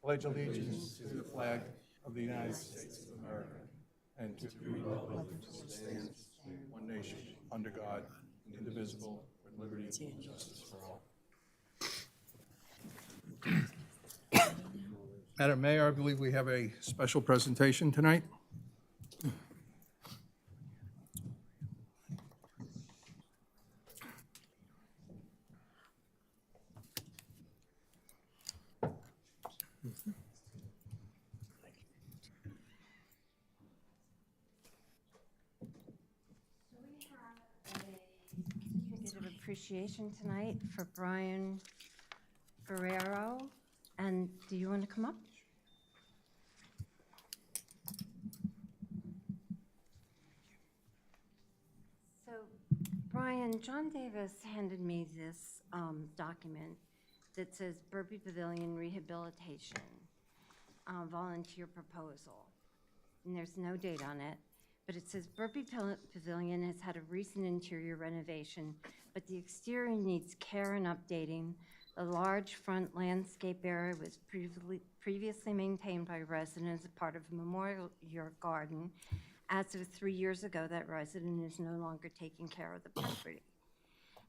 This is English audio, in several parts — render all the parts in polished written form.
pledge allegiance to the flag of the United States of America and to the republic which stands one nation under God, indivisible, with liberty and justice for all. Madam Mayor, I believe we have a special presentation tonight. Certificate of appreciation tonight for Brian Guerrero. And do you want to come up? So, Brian, John Davis handed me this document that says Burpee Pavilion Rehabilitation volunteer proposal. And there's no date on it, but it says Burpee Pavilion has had a recent interior renovation, but the exterior needs care and updating. The large front landscape area was previously maintained by residents as part of a memorial garden. As of 3 years ago, that resident is no longer taking care of the property.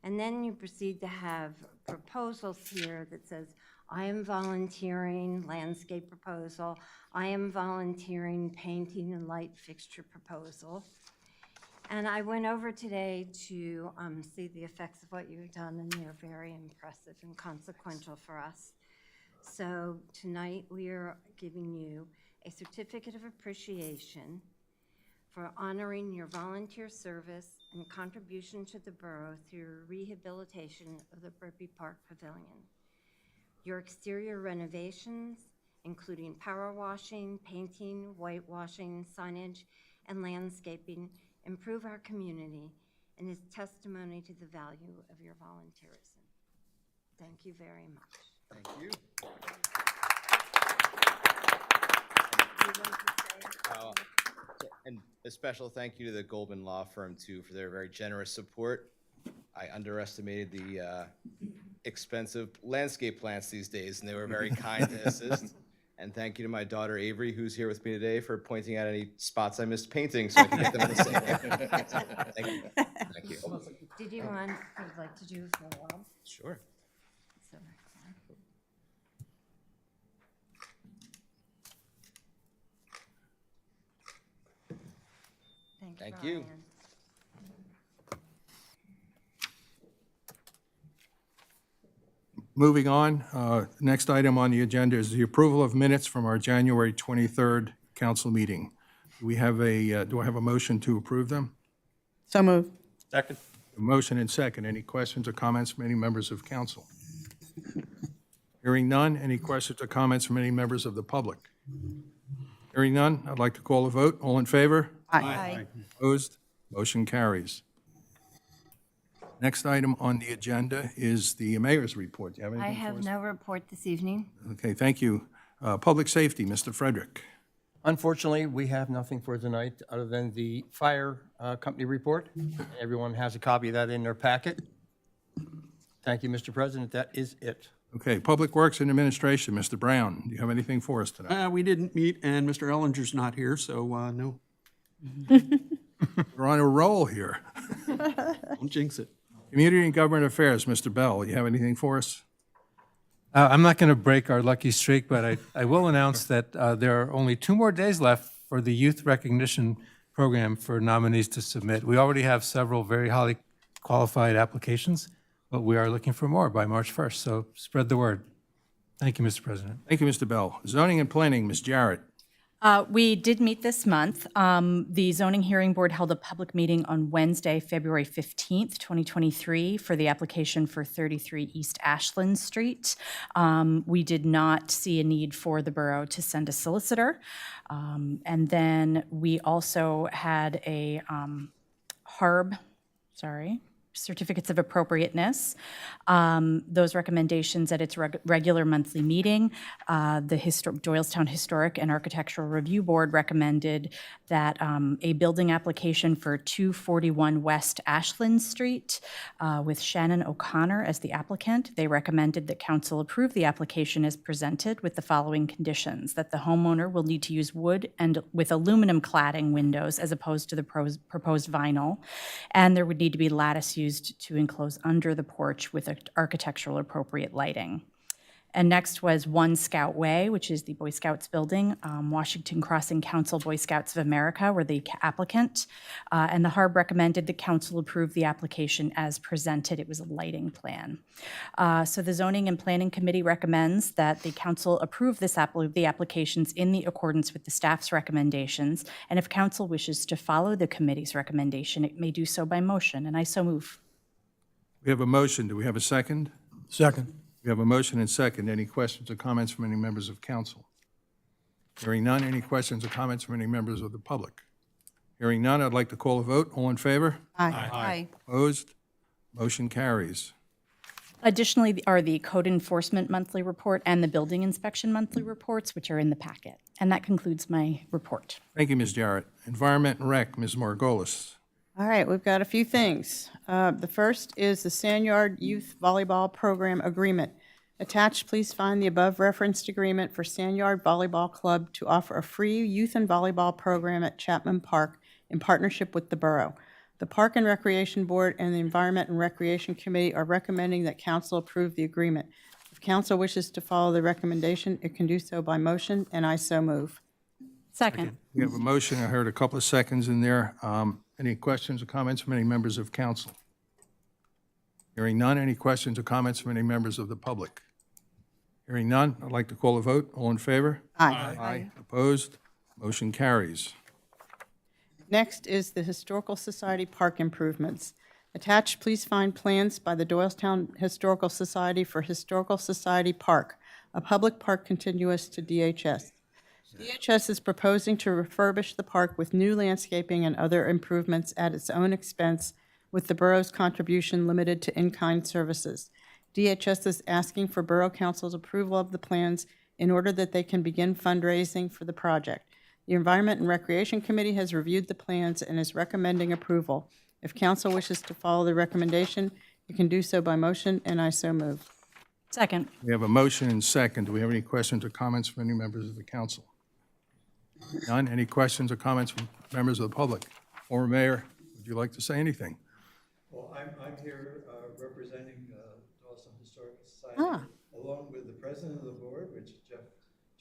And then you proceed to have proposals here that says, I am volunteering landscape proposal. I am volunteering painting and light fixture proposal. And I went over today to see the effects of what you've done, and they're very impressive and consequential for us. So tonight we are giving you a certificate of appreciation for honoring your volunteer service and contribution to the borough through rehabilitation of the Burpee Park Pavilion. Your exterior renovations, including power washing, painting, whitewashing, signage, and landscaping, improve our community and is testimony to the value of your volunteerism. Thank you very much. Thank you. And a special thank you to the Goldman Law Firm, too, for their very generous support. I underestimated the expensive landscape plants these days, and they were very kind to assist. And thank you to my daughter, Avery, who's here with me today, for pointing out any spots I missed painting so I can get them in the same. Thank you. Thank you. Did you want, I would like to do for a while? Sure. So, Thank you. Brian. Moving on, next item on the agenda is the approval of minutes from our January 23rd council meeting. Do I have a motion to approve them? So moved. Second. A motion and second. Any questions or comments from any members of council? Hearing none. Any questions or comments from any members of the public? Hearing none, I'd like to call a vote. All in favor? Aye. Opposed? Motion carries. Next item on the agenda is the mayor's report. Do you have anything I for have us? no report this evening. Okay, thank you. Public safety, Mr. Frederick. Unfortunately, we have nothing for tonight other than the fire company report. Everyone has a copy of that in their packet. Thank you, Mr. President. That is it. Okay, Public Works and Administration, Mr. Brown. Do you have anything for us tonight? We didn't meet, and Mr. Ellinger's not here, so no, We're on a roll here. don't jinx it. Community and Government Affairs, Mr. Bell. Do you have anything for us? I'm not going to break our lucky streak, but I will announce that there are only 2 more days left for the Youth Recognition Program for nominees to submit. We already have several very highly qualified applications, but we are looking for more by March 1st, so spread the word. Thank you, Mr. President. Thank you, Mr. Bell. Zoning and Planning, Ms. Jarrett. We did meet this month. The zoning hearing board held a public meeting on Wednesday, February 15th, 2023, for the application for 33 East Ashland Street. We did not see a need for the borough to send a solicitor. And then we also had a HARB, sorry, certificates of appropriateness. Those recommendations at its regular monthly meeting, the Doylestown Historic and Architectural Review Board recommended that a building application for 241 West Ashland Street with Shannon O'Connor as the applicant. They recommended that council approve the application as presented with the following conditions: that the homeowner will need to use wood and with aluminum cladding windows as opposed to the proposed vinyl, and there would need to be lattice used to enclose under the porch with architectural appropriate lighting. And next was One Scout Way, which is the Boy Scouts building. Washington Crossing Council Boy Scouts of America were the applicant. And the HARB recommended the council approve the application as presented. It was a lighting plan. So the Zoning and Planning Committee recommends that the council approve the applications in the accordance with the staff's recommendations. And if council wishes to follow the committee's recommendation, it may do so by motion, and I so move. We have a motion. Do we have a second? Second. We have a motion and second. Any questions or comments from any members of council? Hearing none. Any questions or comments from any members of the public? Hearing none, I'd like to call a vote. All in favor? Aye. Opposed? Motion carries. Additionally are the code enforcement monthly report and the building inspection monthly reports, which are in the packet. And that concludes my report. Thank you, Ms. Jarrett. Environment and Rec, Ms. Margolis. All right, we've got a few things. The first is the Sanyard Youth Volleyball Program Agreement. Attached, please find the above referenced agreement for Sanyard Volleyball Club to offer a free youth and volleyball program at Chapman Park in partnership with the borough. The Park and Recreation Board and the Environment and Recreation Committee are recommending that council approve the agreement. If council wishes to follow the recommendation, it can do so by motion, and I so move. Second. We have a motion. I heard a couple of seconds in there. Any questions or comments from any members of council? Hearing none. Any questions or comments from any members of the public? Hearing none, I'd like to call a vote. All in favor? Aye. Aye. Opposed? Motion carries. Next is the Historical Society Park improvements. Attached, please find plans by the Doylestown Historical Society for Historical Society Park, a public park contiguous to DHS. DHS is proposing to refurbish the park with new landscaping and other improvements at its own expense, with the borough's contribution limited to in-kind services. DHS is asking for Borough Council's approval of the plans in order that they can begin fundraising for the project. The Environment and Recreation Committee has reviewed the plans and is recommending approval. If council wishes to follow the recommendation, it can do so by motion, and I so move. Second. We have a motion and second. Do we have any questions or comments from any members of the council? None. Any questions or comments from members of the public? Former Mayor, would you like to say anything? Well, I'm here representing Doylestown Historical Society, along with the president of the board, which is Jeff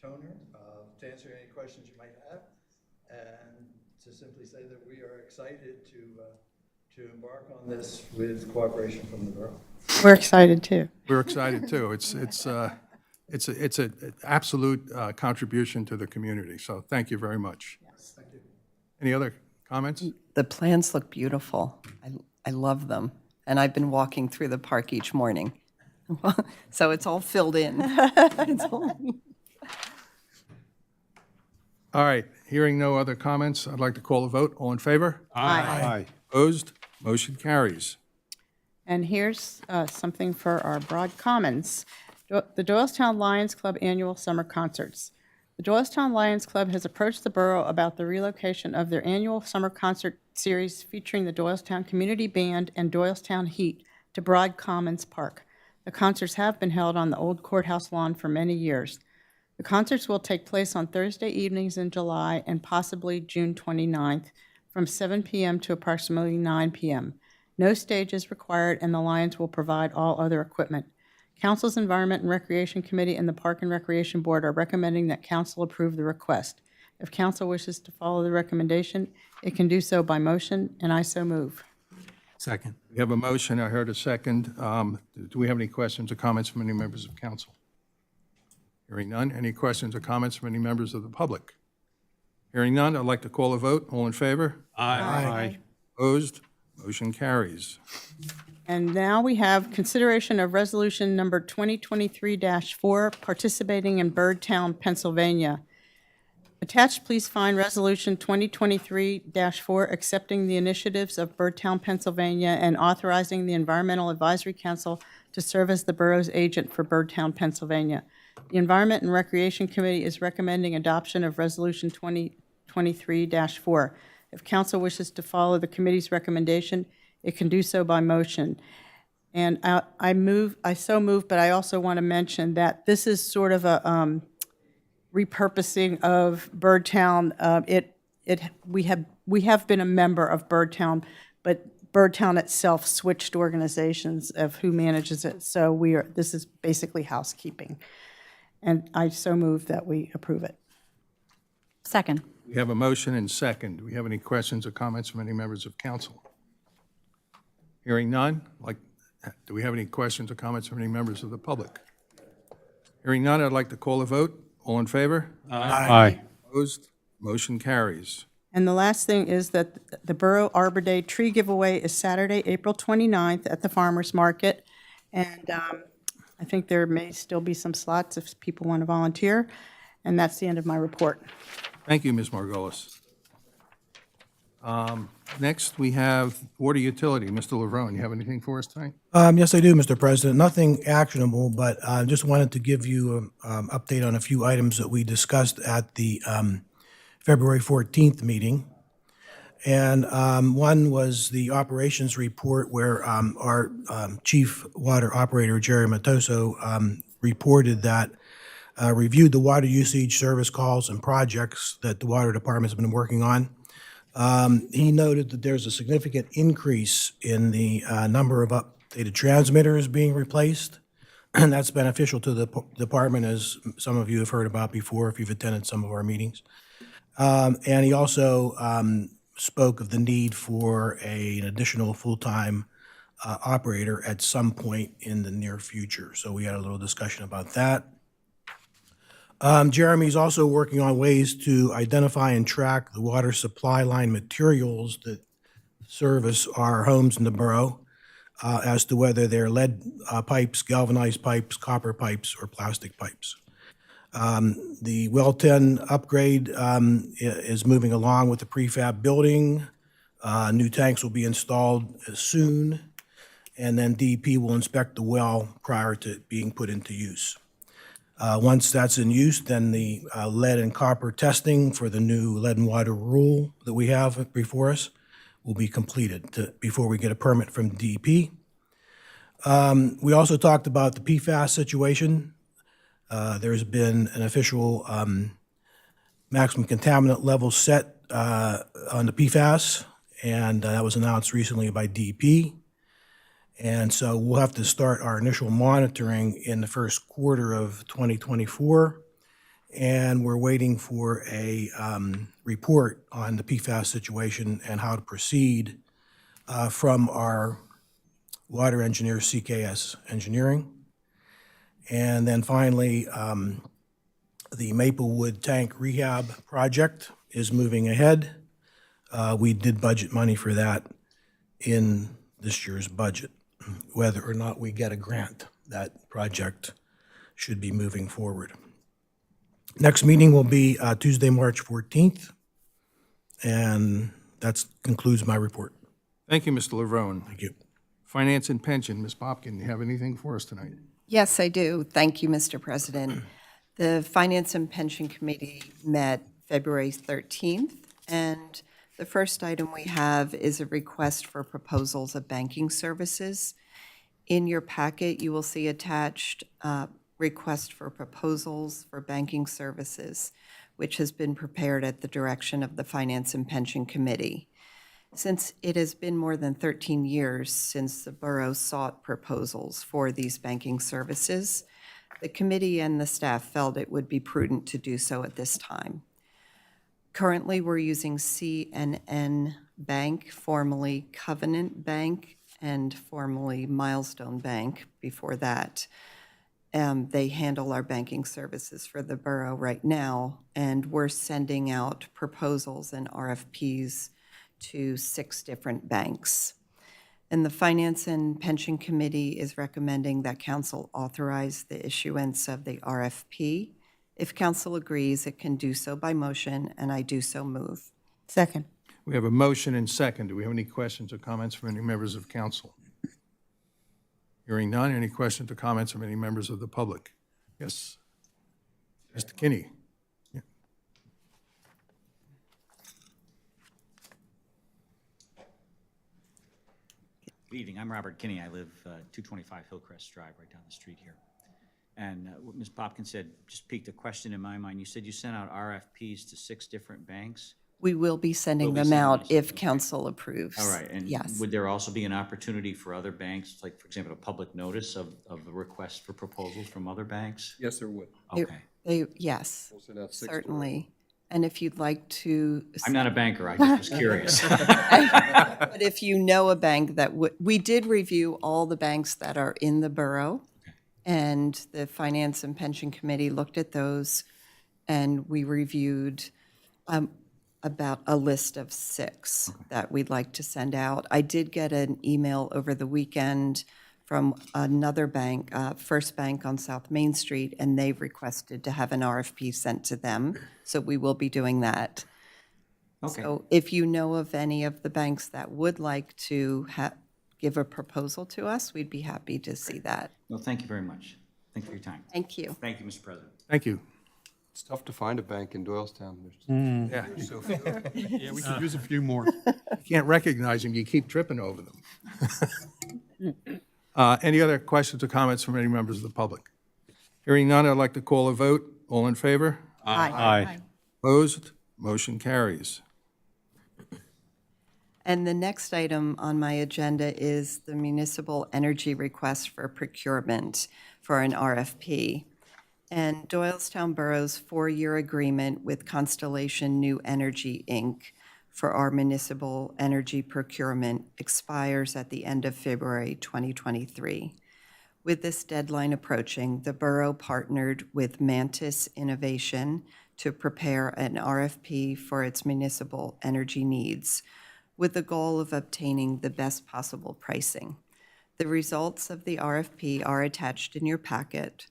Toner, to answer any questions you might have, and to simply say that we are excited to embark on this with cooperation from the borough. We're excited, too. We're excited too. It's an absolute contribution to the community. So thank you very much. Yes. Thank you. Any other comments? The plans look beautiful. I love them. And I've been walking through the park each morning. So it's all filled in. All right. Hearing no other comments, I'd like to call a vote. All in favor? Aye. Opposed? Motion carries. And here's something for our broad commons. The Doylestown Lions Club Annual Summer Concerts. The Doylestown Lions Club has approached the borough about the relocation of their annual summer concert series featuring the Doylestown Community Band and Doylestown Heat to Broad Commons Park. The concerts have been held on the old courthouse lawn for many years. The concerts will take place on Thursday evenings in July and possibly June 29th from 7 p.m. to approximately 9 p.m. No stage is required, and the Lions will provide all other equipment. Council's Environment and Recreation Committee and the Park and Recreation Board are recommending that council approve the request. If council wishes to follow the recommendation, it can do so by motion, and I so move. Second. We have a motion. I heard a second. Do we have any questions or comments from any members of council? Hearing none. Any questions or comments from any members of the public? Hearing none, I'd like to call a vote. All in favor? Aye. Opposed? Motion carries. And now we have consideration of resolution number 2023-4, participating in Birdtown, Pennsylvania. Attached, please find Resolution 2023-4, accepting the initiatives of Birdtown, Pennsylvania, and authorizing the Environmental Advisory Council to serve as the borough's agent for Birdtown, Pennsylvania. The Environment and Recreation Committee is recommending adoption of Resolution 2023-4. If council wishes to follow the committee's recommendation, it can do so by motion. And I so move, but I also want to mention that this is sort of a repurposing of Birdtown. We have been a member of Birdtown, but Birdtown itself switched organizations of who manages it. So this is basically housekeeping. And I so move that we approve it. Second. We have a motion and second. Do we have any questions or comments from any members of council? Hearing none, do we have any questions or comments from any members of the public? Hearing none, I'd like to call a vote. All in favor? Aye. Opposed? Motion carries. And the last thing is that the Borough Arbor Day tree giveaway is Saturday, April 29th at the Farmers Market. And I think there may still be some slots if people want to volunteer. And that's the end of my report. Thank you, Ms. Margolis. Next, we have water utility. Mr. Laverne, you have anything for us tonight? Yes, I do, Mr. President. Nothing actionable, but I just wanted to give you an update on a few items that we discussed at the February 14th meeting. And one was the operations report where our chief water operator, Jerry Matoso, reported that reviewed the water usage, service calls, and projects that the water department's been working on. He noted that there's a significant increase in the number of updated transmitters being replaced, and that's beneficial to the department, as some of you have heard about before if you've attended some of our meetings. And he also spoke of the need for an additional full-time operator at some point in the near future. So we had a little discussion about that. Jeremy's also working on ways to identify and track the water supply line materials that service our homes in the borough as to whether they're lead pipes, galvanized pipes, copper pipes, or plastic pipes. The well 10 upgrade is moving along with the prefab building. New tanks will be installed soon, and then DEP will inspect the well prior to being put into use. Once that's in use, then the lead and copper testing for the new lead and water rule that we have before us will be completed before we get a permit from DEP. We also talked about the PFAS situation. There's been an official maximum contaminant level set on the PFAS, and that was announced recently by DEP. And so we'll have to start our initial monitoring in the first quarter of 2024, and we're waiting for a report on the PFAS situation and how to proceed from our water engineer, CKS Engineering. And then finally, the Maplewood Tank Rehab Project is moving ahead. We did budget money for that in this year's budget. Whether or not we get a grant, that project should be moving forward. Next meeting will be Tuesday, March 14th, and that concludes my report. Thank you, Mr. Laverne. Thank you. Finance and Pension, Ms. Popkin, you have anything for us tonight? Yes, I do. Thank you, Mr. President. The Finance and Pension Committee met February 13th, and the first item we have is a request for proposals of banking services. In your packet, you will see attached request for proposals for banking services, which has been prepared at the direction of the Finance and Pension Committee. Since it has been more than 13 years since the borough sought proposals for these banking services, the committee and the staff felt it would be prudent to do so at this time. Currently, we're using CNN Bank, formerly Covenant Bank, and formerly Milestone Bank before that. They handle our banking services for the borough right now, and we're sending out proposals and RFPs to 6 different banks. And the Finance and Pension Committee is recommending that council authorize the issuance of the RFP If council agrees, it can do so by motion, and I do so move. Second. We have a motion and second. Do we have any questions or comments from any members of council? Hearing none, any questions or comments from any members of the public? Yes. Mr. Kinney? Yeah. Good evening. I'm Robert Kinney. I live 225 Hillcrest Drive, right down the street here. And what Ms. Popkin said just piqued a question in my mind. You said you sent out RFPs to 6 different banks? We will be sending Will be them sending out these. if council approves. All right. And Yes. would there also be an opportunity for other banks, like, for example, a public notice of the request for proposals from other banks? Yes, there would. Okay. Yes, We'll send out 6 certainly. And if you'd like to. I'm not a banker. I just was curious. But if you know a bank that would, we did review all the banks that are in the borough, and the Finance and Pension Committee looked at those, and we reviewed about a list of 6 that we'd like to send out. I did get an email over the weekend from another bank, First Bank on South Main Street, and they've requested to have an RFP sent to them, so we will be doing that. Okay. So if you know of any of the banks that would like to give a proposal to us, we'd be happy to see that. Well, thank you very much. Thank you for your time. Thank you. Thank you, Mr. President. Thank you. It's tough to find a bank in Doylestown. Yeah, so if Yeah, we could use a few more. you can't recognize them, you keep tripping over them. Any other questions or comments from any members of the public? Hearing none, I'd like to call a vote. All in favor? Aye. Opposed? Motion carries. And the next item on my agenda is the municipal energy request for procurement for an RFP. And Doylestown Borough's 4-year agreement with Constellation New Energy, Inc. for our municipal energy procurement expires at the end of February 2023. With this deadline approaching, the borough partnered with Mantis Innovation to prepare an RFP for its municipal energy needs, with the goal of obtaining the best possible pricing. The results of the RFP are attached in your packet.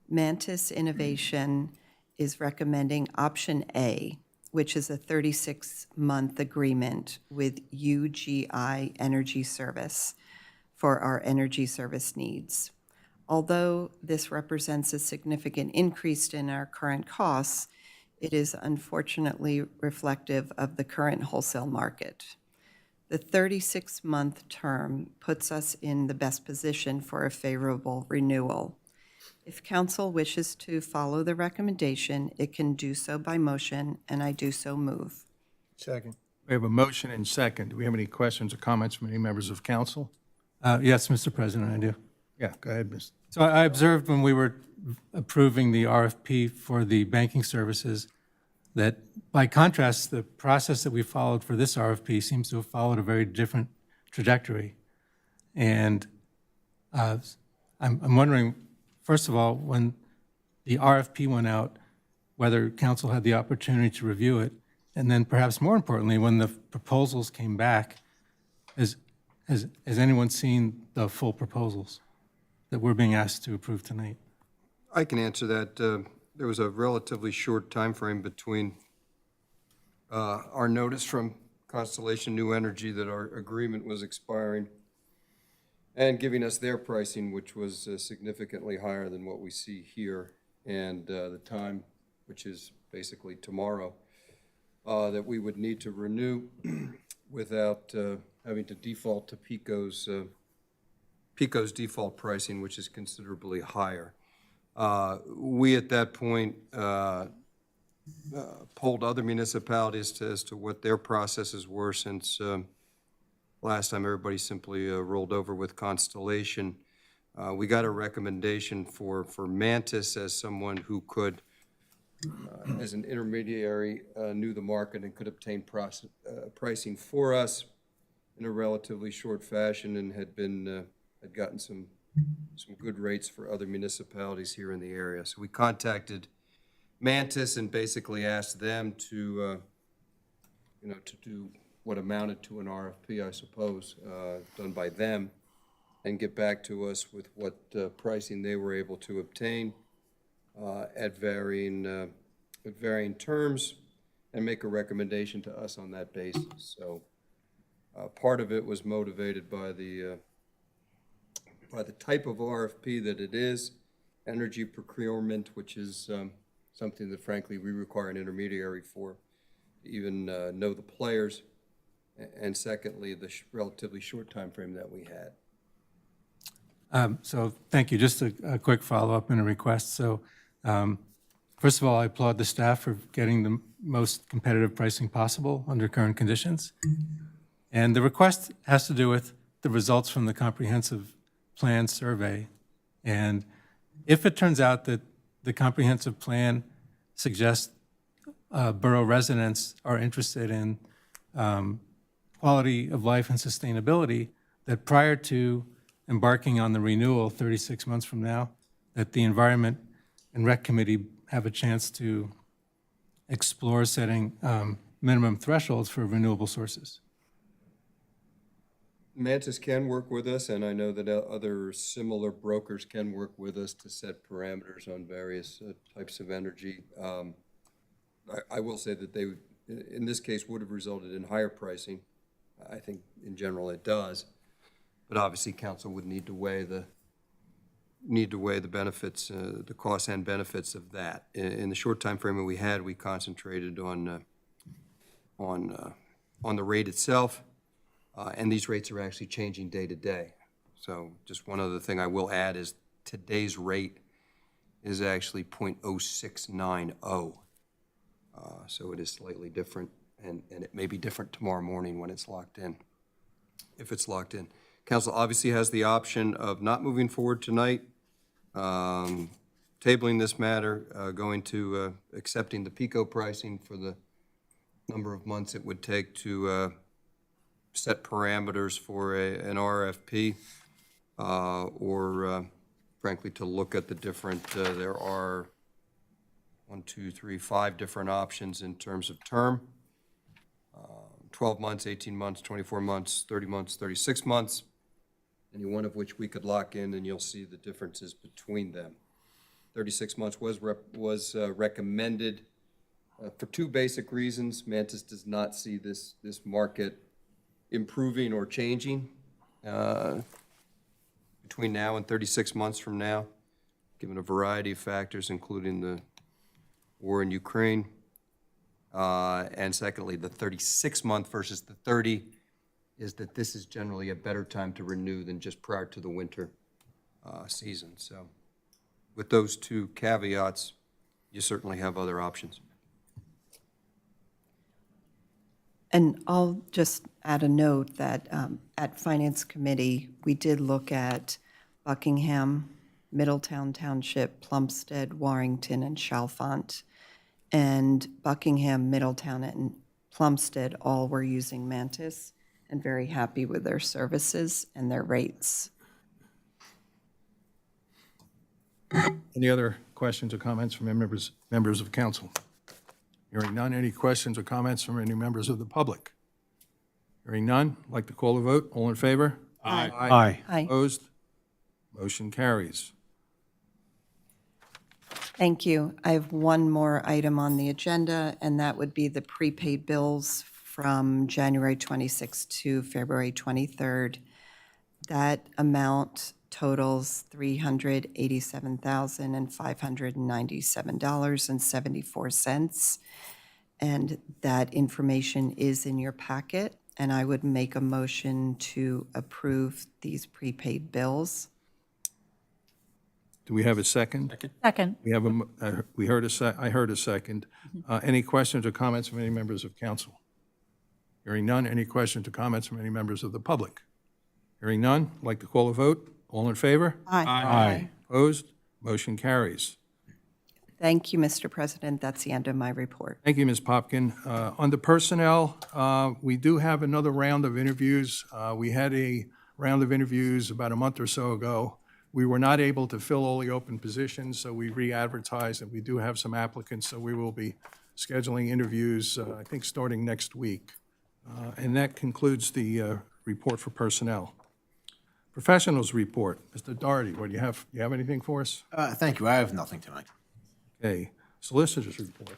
Mantis Innovation is recommending option A, which is a 36-month agreement with UGI Energy Service for our energy service needs. Although this represents a significant increase in our current costs, it is unfortunately reflective of the current wholesale market. The 36-month term puts us in the best position for a favorable renewal. If council wishes to follow the recommendation, it can do so by motion, and I do so move. Second. We have a motion and second. Do we have any questions or comments from any members of council? Yes, Mr. President, I do. Yeah, go ahead, Ms. So I observed when we were approving the RFP for the banking services that, by contrast, the process that we followed for this RFP seems to have followed a very different trajectory. And I'm wondering, first of all, when the RFP went out, whether council had the opportunity to review it, and then perhaps more importantly, when the proposals came back, has anyone seen the full proposals that we're being asked to approve tonight? I can answer that. There was a relatively short time frame between our notice from Constellation New Energy that our agreement was expiring and giving us their pricing, which was significantly higher than what we see here, and the time, which is basically tomorrow, that we would need to renew without having to default to PECO's default pricing, which is considerably higher. We, at that point, polled other municipalities as to what their processes were, since last time everybody simply rolled over with Constellation. We got a recommendation for Mantis as someone who could, as an intermediary, knew the market and could obtain pricing for us in a relatively short fashion, and had gotten some good rates for other municipalities here in the area. So we contacted Mantis and basically asked them to do what amounted to an RFP, I suppose, done by them, and get back to us with what pricing they were able to obtain. at varying terms and make a recommendation to us on that basis. So part of it was motivated by the type of RFP that it is, energy procurement, which is something that frankly we require an intermediary for, to even know the players, and secondly, the relatively short time frame that we had. So thank you. Just a quick follow-up and a request. So first of all, I applaud the staff for getting the most competitive pricing possible under current conditions. And the request has to do with the results from the comprehensive plan survey. And if it turns out that the comprehensive plan suggests borough residents are interested in quality of life and sustainability, that prior to embarking on the renewal 36 months from now, that the Environment and Rec Committee have a chance to explore setting minimum thresholds for renewable sources. Mantis can work with us, and I know that other similar brokers can work with us to set parameters on various types of energy. I will say that they, in this case, would have resulted in higher pricing. I think in general it does, but obviously council would need to weigh the benefits, the costs and benefits of that. In the short time frame that we had, we concentrated on the rate itself. And these rates are actually changing day to day. So just one other thing I will add is today's rate is actually 0.0690. So it is slightly different, and it may be different tomorrow morning when it's locked in, if it's locked in. Council obviously has the option of not moving forward tonight, tabling this matter, going to accepting the PICO pricing for the number of months it would take to set parameters for an RFP, or frankly, to look at the different, there are 5 different options in terms of term, 12 months, 18 months, 24 months, 30 months, 36 months, any one of which we could lock in, and you'll see the differences between them. 36 months was recommended for 2 basic reasons. Mantis does not see this market improving or changing between now and 36 months from now, given a variety of factors, including the war in Ukraine. And secondly, the 36-month versus the 30 is that this is generally a better time to renew than just prior to the winter season. So with those 2 caveats, you certainly have other options. And I'll just add a note that at Finance Committee, we did look at Buckingham, Middletown Township, Plumstead, Warrington, and Chalfont. And Buckingham, Middletown, and Plumstead all were using Mantis and very happy with their services and their rates. Any other questions or comments from members of council? Hearing none, any questions or comments from any members of the public? Hearing none, I'd like to call a vote. All in favor? Aye. Aye. Opposed? Motion carries. Thank you. I have one more item on the agenda, and that would be the prepaid bills from January 26th to February 23rd. That amount totals $387,597.74. And that information is in your packet, and I would make a motion to approve these prepaid bills. Do we have a second? Second. We have I heard a second. Any questions or comments from any members of council? Hearing none, any questions or comments from any members of the public? Hearing none, I'd like to call a vote. All in favor? Aye. Opposed? Motion carries. Thank you, Mr. President. That's the end of my report. Thank you, Ms. Popkin. On the personnel, we do have another round of interviews. We had a round of interviews about a month or so ago. We were not able to fill all the open positions, so we re-advertised, and we do have some applicants, so we will be scheduling interviews, I think, starting next week. And that concludes the report for personnel. Professionals report. Mr. Doherty, what do you have? Do you have anything for us? Thank you. I have nothing tonight. Okay, solicitors report.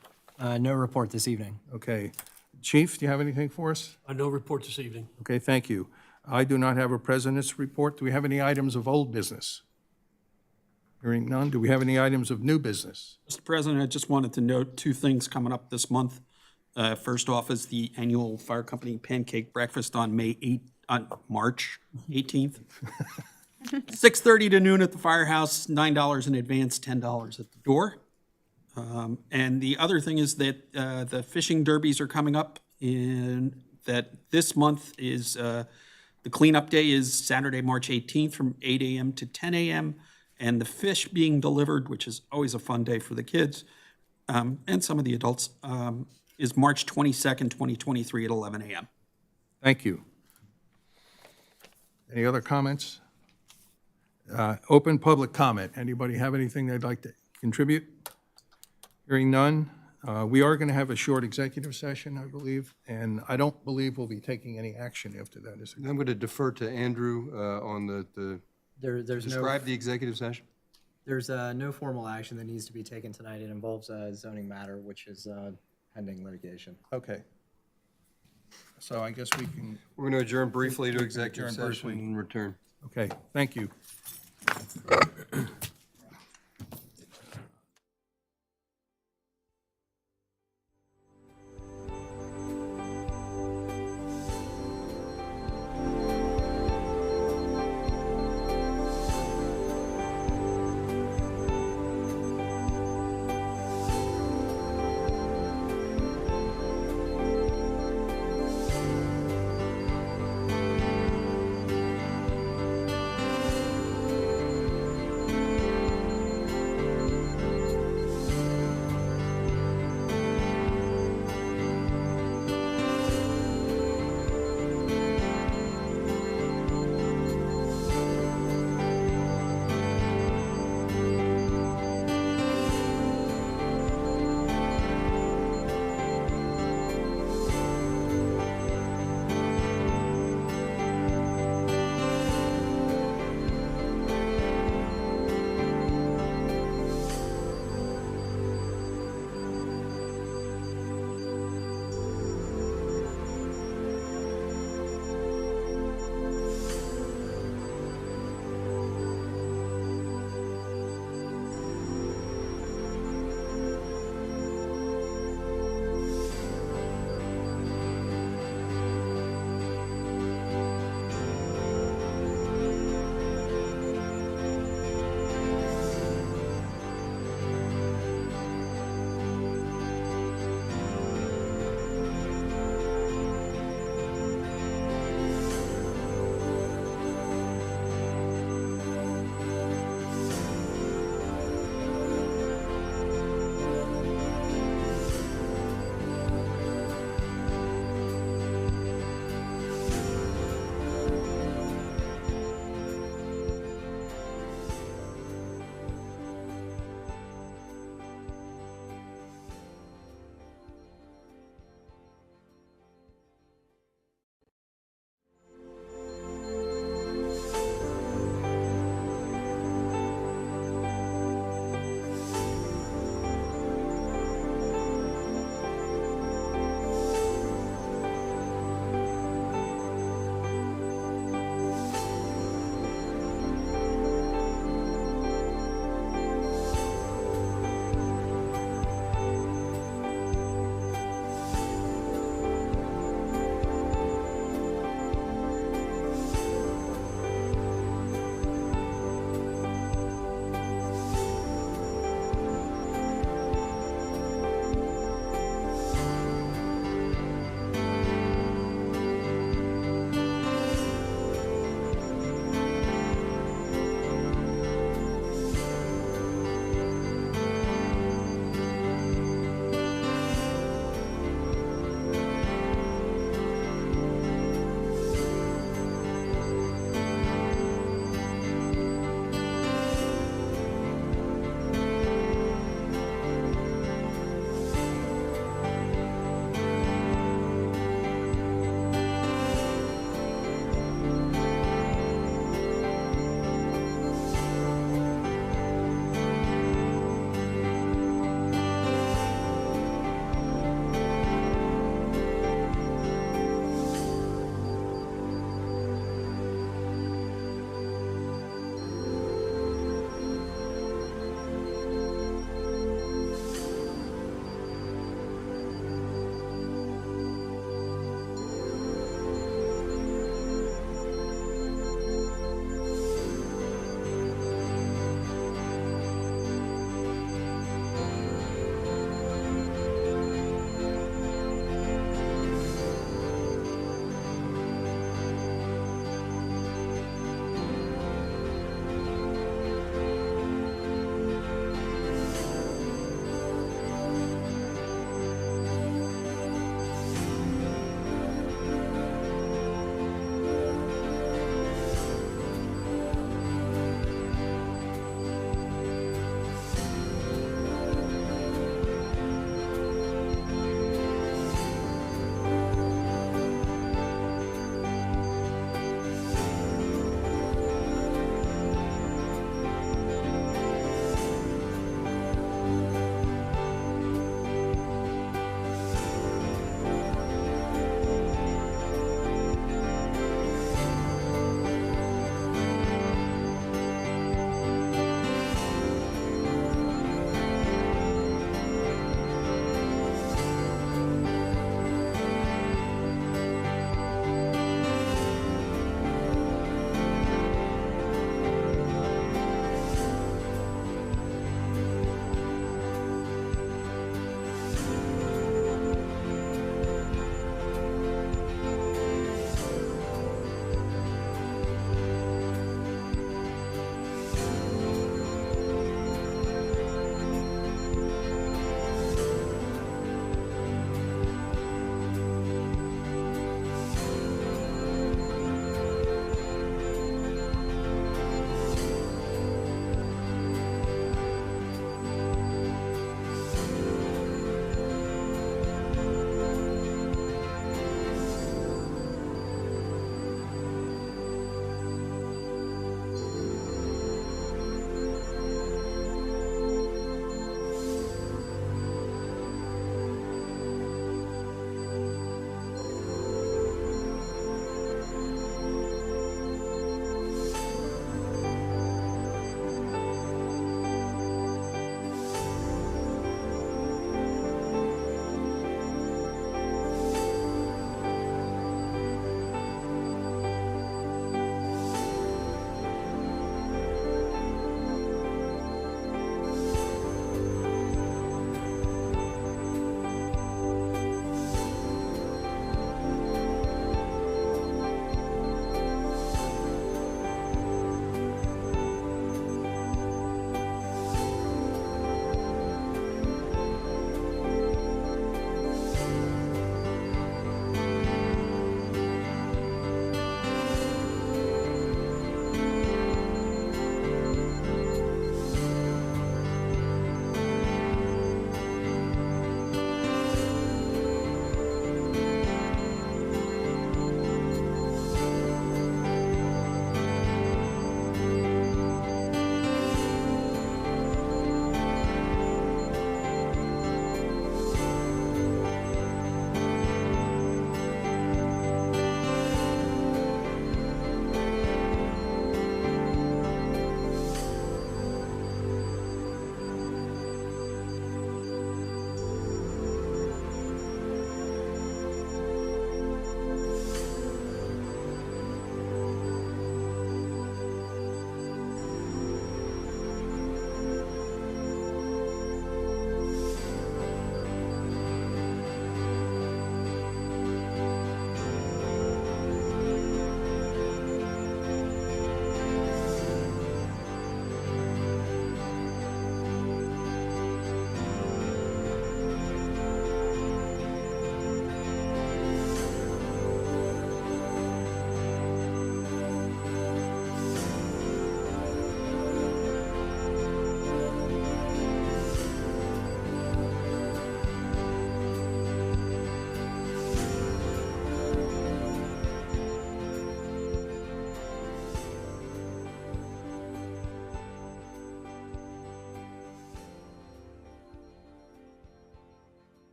No report this evening. Okay. Chief, do you have anything for us? No report this evening. Okay, thank you. I do not have a president's report. Do we have any items of old business? Hearing none. Do we have any items of new business? Mr. President, I just wanted to note two things coming up this month. First off is the annual fire company pancake breakfast on March 18th. 6:30 to noon at the firehouse, $9 in advance, $10 at the door. And the other thing is that the fishing derbies are coming up in that this month is, the cleanup day is Saturday, March 18th from 8 a.m. to 10 a.m. And the fish being delivered, which is always a fun day for the kids and some of the adults, is March 22nd, 2023 at 11 a.m. Thank you. Any other comments? Open public comment. Anybody have anything they'd like to contribute? Hearing none. We are going to have a short executive session, I believe, and I don't believe we'll be taking any action after that. Is it? I'm going to defer to Andrew on There's no, describe the executive session. there's no formal action that needs to be taken tonight. It involves a zoning matter, which is pending litigation. Okay. So I guess we can, We're going to adjourn briefly to can executive adjourn session briefly. and return. okay, thank you.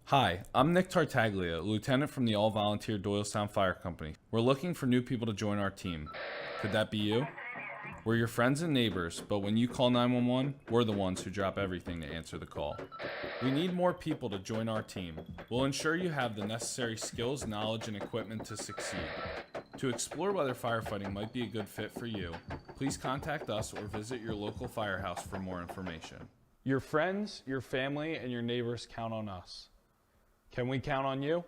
Hi, I'm Nick Tartaglia, lieutenant from the all-volunteer Doylestown Fire Company. We're looking for new people to join our team. Could that be you? We're your friends and neighbors, but when you call 911, we're the ones who drop everything to answer the call. We need more people to join our team. We'll ensure you have the necessary skills, knowledge, and equipment to succeed. To explore whether firefighting might be a good fit for you, please contact us or visit your local firehouse for more information. Your friends, your family, and your neighbors count on us. Can we count on you?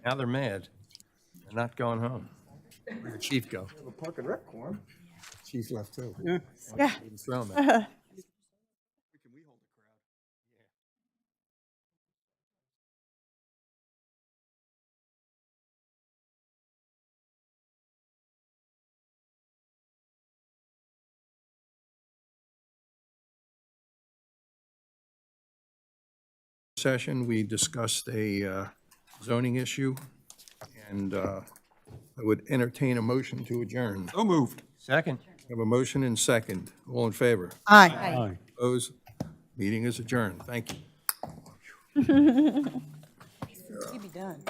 Now they're mad. They're not going home. Where'd the chief go? The Park and Rec quorum. Chief left too. Yeah. Throw him out. Session, we discussed a zoning issue, and I would entertain a motion to adjourn. So moved. Second. I have a motion and second. All in favor? Aye. Opposed? Meeting is adjourned. Thank you. You be done.